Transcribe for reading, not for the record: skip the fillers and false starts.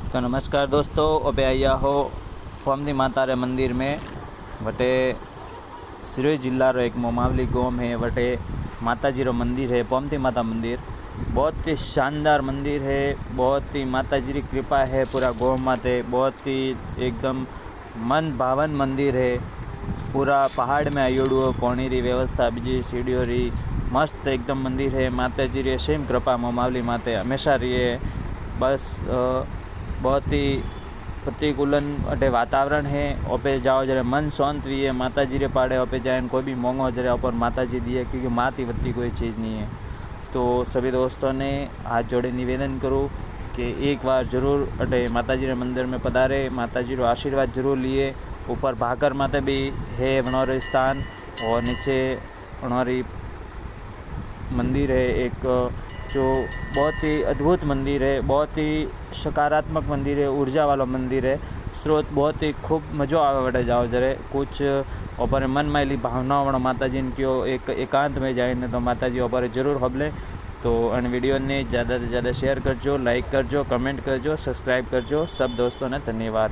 तो नमस्कार दोस्तों, अबे आया हो फॉर्मदी माता रे मंदिर में वटे सिरोही जिला रो एक मोमावली गाँव है। वटे माता जी रो मंदिर है, पौमती माता मंदिर। बहुत ही शानदार मंदिर है, बहुत ही माता जी की कृपा है पूरा गाँव माते। बहुत ही एकदम मन भावन मंदिर है। पूरा पहाड़ में आयोड़ो पानी री व्यवस्था, बीजी सीढ़ियों री मस्त एकदम मंदिर है। माता जी री असीम कृपा मोमावली माते हमेशा रही है। बस बहुत ही प्रतिकूलन अटे वातावरण है। ओपे जाओ जरा मन शांत भी है। माता जी रे पाड़े ओपे जाए कोई भी मोंगो जरा ऊपर माता जी दिए, क्योंकि माँ की वत्ती कोई चीज़ नहीं है। तो सभी दोस्तों ने हाथ जोड़े निवेदन करूँ कि एक बार ज़रूर अटे माता जी रे मंदिर में पधारे, माता जी रो आशीर्वाद जरूर लिए। ऊपर भाकर माते भी है बनौरी स्थान, और नीचे बनौरी मंदिर है एक, जो बहुत ही अद्भुत मंदिर है, बहुत ही सकारात्मक मंदिर है, ऊर्जा वाला मंदिर है। स्रोत बहुत ही खूब मज़ो आवे वटे जाओ जरे कुछ ऊपर मन में भावनाओं वाला माता जी ने क्यों एक एकांत में जाए तो माता जी ऊपर जरूर हबले। तो अन वीडियो ने ज़्यादा से ज़्यादा शेयर करजो, लाइक करजो, कमेंट करजो, सब्सक्राइब करजो। सब दोस्तों ने धन्यवाद।